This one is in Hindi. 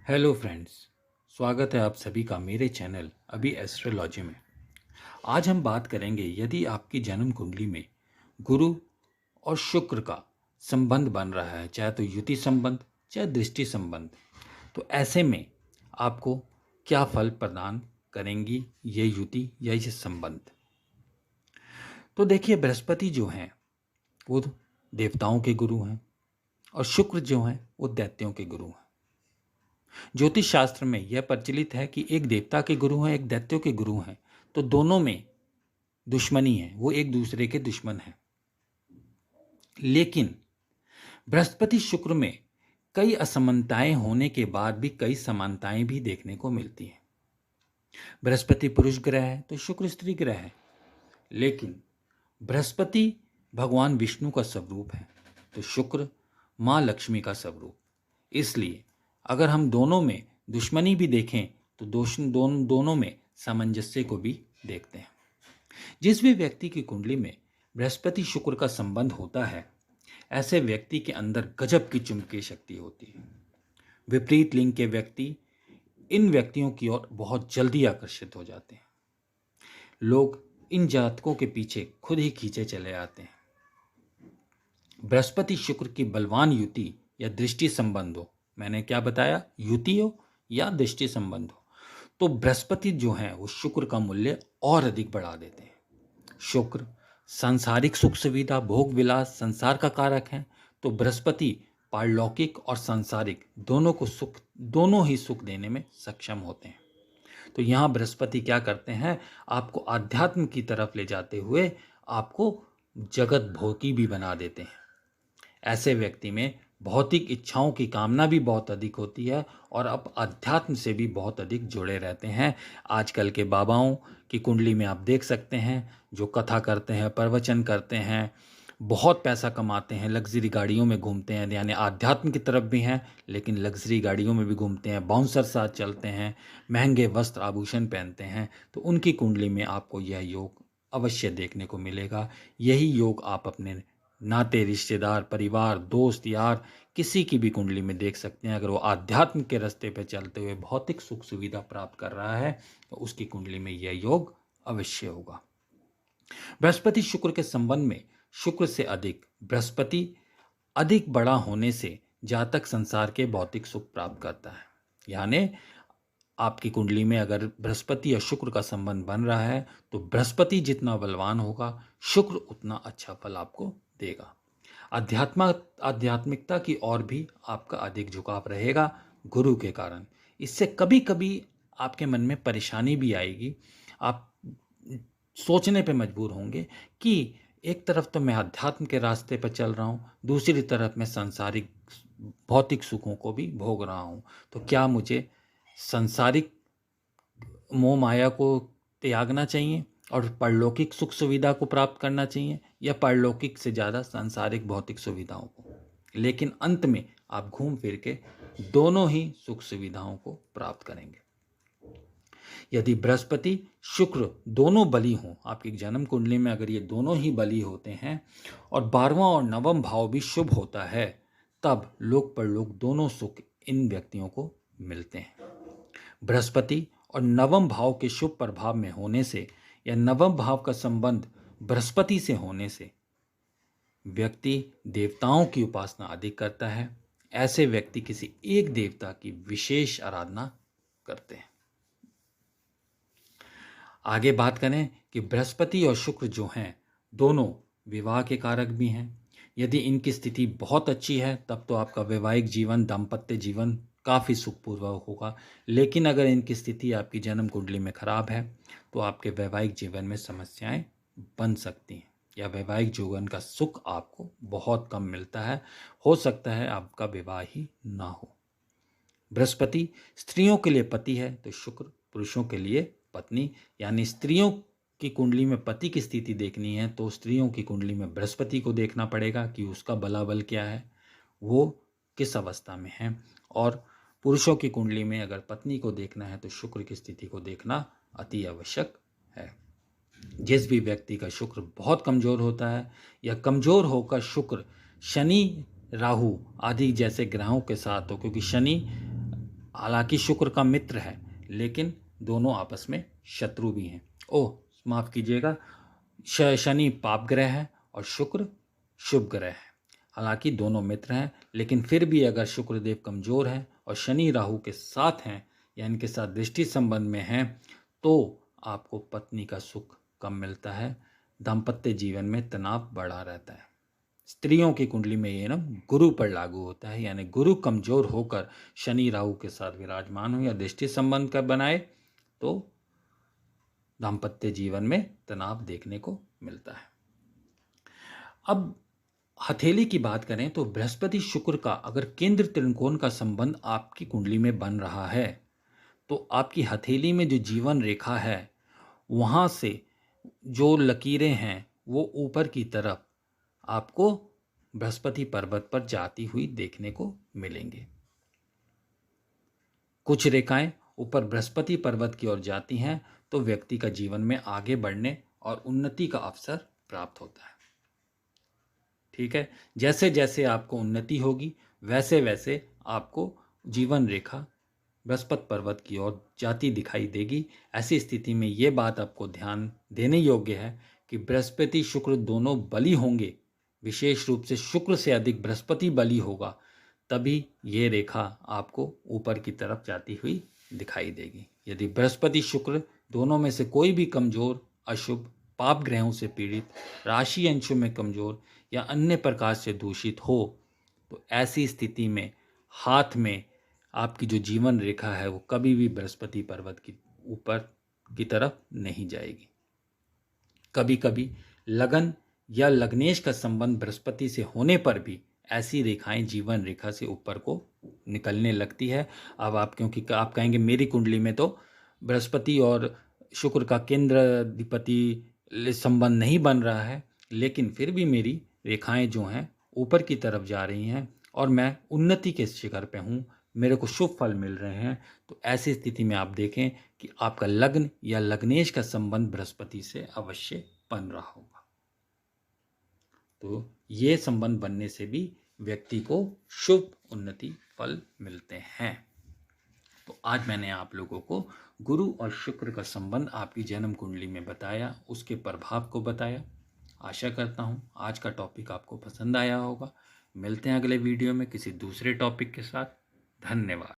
Hello friends. स्वागत है आप सभी का मेरे चैनल अभी एस्ट्रोलॉजी में। आज हम बात करेंगे यदि आपकी जन्म कुंडली में गुरु और शुक्र का संबंध बन रहा है, चाहे तो युति संबंध चाहे दृष्टि संबंध, तो ऐसे में आपको क्या फल प्रदान करेंगी ये युति या ये संबंध। तो देखिए, बृहस्पति जो हैं वो देवताओं के गुरु हैं और शुक्र जो हैं वो दैत्यों के गुरु हैं। ज्योतिष शास्त्र में यह प्रचलित है कि एक देवता के गुरु हैं, एक दैत्यों के गुरु हैं, तो दोनों में दुश्मनी है, वो एक दूसरे के दुश्मन हैं। लेकिन बृहस्पति शुक्र में कई असमानताएं होने के बाद भी कई समानताएं भी देखने को मिलती हैं। बृहस्पति पुरुष ग्रह है तो शुक्र स्त्री ग्रह है, लेकिन बृहस्पति भगवान विष्णु का स्वरूप है तो शुक्र माँ लक्ष्मी का स्वरूप। इसलिए अगर हम दोनों में दुश्मनी भी देखें तो दोनों में सामंजस्य को भी देखते हैं। जिस भी व्यक्ति की कुंडली में बृहस्पति शुक्र का संबंध होता है, ऐसे व्यक्ति के अंदर गजब की चुंबकीय शक्ति होती है। विपरीत लिंग के व्यक्ति इन व्यक्तियों की ओर बहुत जल्दी आकर्षित हो जाते हैं। लोग इन जातकों के पीछे खुद ही खींचे चले आते हैं। बृहस्पति शुक्र की बलवान युति या दृष्टि संबंध हो, मैंने क्या बताया, युति हो या दृष्टि संबंध हो, तो बृहस्पति जो है वो शुक्र का मूल्य और अधिक बढ़ा देते हैं। शुक्र सांसारिक सुख सुविधा भोग विलास संसार का कारक है, तो बृहस्पति पारलौकिक और सांसारिक दोनों ही सुख देने में सक्षम होते हैं। तो यहाँ बृहस्पति क्या करते हैं, आपको आध्यात्म की तरफ ले जाते हुए आपको जगत भोगी भी बना देते हैं। ऐसे व्यक्ति में भौतिक इच्छाओं की कामना भी बहुत अधिक होती है और अब अध्यात्म से भी बहुत अधिक जुड़े रहते हैं। आजकल के बाबाओं की कुंडली में आप देख सकते हैं, जो कथा करते हैं, प्रवचन करते हैं, बहुत पैसा कमाते हैं, लग्जरी गाड़ियों में घूमते हैं, यानी आध्यात्म की तरफ भी हैं लेकिन लग्जरी गाड़ियों में भी घूमते हैं, बाउंसर साथ चलते हैं, महंगे वस्त्र आभूषण पहनते हैं, तो उनकी कुंडली में आपको यह योग अवश्य देखने को मिलेगा। यही योग आप अपने नाते रिश्तेदार परिवार दोस्त यार किसी की भी कुंडली में देख सकते हैं। अगर वो आध्यात्म के रास्ते पर चलते हुए भौतिक सुख सुविधा प्राप्त कर रहा है तो उसकी कुंडली में यह योग अवश्य होगा। बृहस्पति शुक्र के संबंध में शुक्र से अधिक बृहस्पति अधिक बड़ा होने से जातक संसार के भौतिक सुख प्राप्त करता है। यानी आपकी कुंडली में अगर बृहस्पति या शुक्र का संबंध बन रहा है तो बृहस्पति जितना बलवान होगा, शुक्र उतना अच्छा फल आपको देगा। आध्यात्मिकता की ओर भी आपका अधिक झुकाव रहेगा गुरु के कारण। इससे कभी कभी आपके मन में परेशानी भी आएगी। आप सोचने पे मजबूर होंगे कि एक तरफ तो मैं अध्यात्म के रास्ते पर चल रहा हूँ, दूसरी तरफ मैं सांसारिक भौतिक सुखों को भी भोग रहा हूँ, तो क्या मुझे सांसारिक मोह माया को त्यागना चाहिए और परलौकिक सुख सुविधा को प्राप्त करना चाहिए, या परलौकिक से ज़्यादा सांसारिक भौतिक सुविधाओं को। लेकिन अंत में आप घूम फिर के दोनों ही सुख सुविधाओं को प्राप्त करेंगे। यदि बृहस्पति शुक्र दोनों बली हों, आपकी जन्म कुंडली में अगर ये दोनों ही बली होते हैं और 12वां और 9वां भाव भी शुभ होता है, तब लोक परलोक दोनों सुख इन व्यक्तियों को मिलते हैं। बृहस्पति और 9वें भाव के शुभ प्रभाव में होने से या 9वें भाव का संबंध बृहस्पति से होने से व्यक्ति देवताओं की उपासना अधिक करता है। ऐसे व्यक्ति किसी एक देवता की विशेष आराधना करते हैं। आगे बात करें कि बृहस्पति और शुक्र जो हैं दोनों विवाह के कारक भी हैं। यदि इनकी स्थिति बहुत अच्छी है तब तो आपका वैवाहिक जीवन दाम्पत्य जीवन काफ़ी सुखपूर्वक होगा। लेकिन अगर इनकी स्थिति आपकी जन्म कुंडली में खराब है तो आपके वैवाहिक जीवन में समस्याएं बन सकती हैं या वैवाहिक जीवन का सुख आपको बहुत कम मिलता है। हो सकता है आपका विवाह ही ना हो। बृहस्पति स्त्रियों के लिए पति है तो शुक्र पुरुषों के लिए पत्नी। यानी स्त्रियों की कुंडली में पति की स्थिति देखनी है तो स्त्रियों की कुंडली में बृहस्पति को देखना पड़ेगा कि उसका बलाबल क्या है, वो किस अवस्था में है। और पुरुषों की कुंडली में अगर पत्नी को देखना है तो शुक्र की स्थिति को देखना अति आवश्यक है। जिस भी व्यक्ति का शुक्र बहुत कमज़ोर होता है या कमज़ोर होकर शुक्र शनि राहु आदि जैसे ग्रहों के साथ हो, क्योंकि शनि हालांकि शुक्र का मित्र है, लेकिन दोनों आपस में शत्रु भी हैं। ओह, माफ कीजिएगा, शनि पाप ग्रह है और शुक्र शुभ ग्रह है। हालांकि दोनों मित्र हैं, लेकिन फिर भी अगर शुक्रदेव कमजोर है और शनि राहु के साथ हैं या इनके साथ दृष्टि संबंध में हैं, तो आपको पत्नी का सुख कम मिलता है, दाम्पत्य जीवन में तनाव बढ़ा रहता है। स्त्रियों की कुंडली में ये ना गुरु पर लागू होता है, यानी गुरु कमजोर होकर शनि राहु के साथ विराजमान हो या दृष्टि संबंध का बनाए तो दाम्पत्य जीवन में तनाव देखने को मिलता है। अब हथेली की बात करें तो बृहस्पति शुक्र का अगर केंद्र त्रिकोण का संबंध आपकी कुंडली में बन रहा है, तो आपकी हथेली में जो जीवन रेखा है वहां से जो लकीरें हैं वो ऊपर की तरफ आपको बृहस्पति पर्वत पर जाती हुई देखने को मिलेंगे। कुछ रेखाएं ऊपर बृहस्पति पर्वत की ओर जाती हैं तो व्यक्ति का जीवन में आगे बढ़ने और उन्नति का अवसर प्राप्त होता है। ठीक है, जैसे जैसे आपको उन्नति होगी वैसे वैसे आपको जीवन रेखा बृहस्पति पर्वत की ओर जाती दिखाई देगी। ऐसी स्थिति में ये बात आपको ध्यान देने योग्य है कि बृहस्पति शुक्र दोनों बली होंगे, विशेष रूप से शुक्र से अधिक बृहस्पति बली होगा, तभी ये रेखा आपको ऊपर की तरफ जाती हुई दिखाई देगी। यदि बृहस्पति शुक्र दोनों में से कोई भी कमजोर, अशुभ, पाप ग्रहों से पीड़ित, राशि अंशों में कमजोर या अन्य प्रकार से दूषित हो, तो ऐसी स्थिति में हाथ में आपकी जो जीवन रेखा है वो कभी भी बृहस्पति पर्वत की ऊपर की तरफ नहीं जाएगी। कभी कभी लगन या लग्नेश का संबंध बृहस्पति से होने पर भी ऐसी रेखाएं जीवन रेखा से ऊपर को निकलने लगती है। अब आप, क्योंकि आप कहेंगे मेरी कुंडली में तो बृहस्पति और शुक्र का केंद्र अधिपति संबंध नहीं बन रहा है, लेकिन फिर भी मेरी रेखाएं जो हैं ऊपर की तरफ जा रही हैं और मैं उन्नति के शिखर पे हूँ, मेरे को शुभ फल मिल रहे हैं। तो ऐसी स्थिति में आप देखें कि आपका लग्न या लग्नेश का संबंध बृहस्पति से अवश्य बन रहा होगा। तो ये संबंध बनने से भी व्यक्ति को शुभ उन्नति फल मिलते हैं। तो आज मैंने आप लोगों को गुरु और शुक्र का संबंध आपकी जन्म कुंडली में बताया, उसके प्रभाव को बताया। आशा करता हूँ आज का टॉपिक आपको पसंद आया होगा। मिलते हैं अगले वीडियो में किसी दूसरे टॉपिक के साथ। धन्यवाद।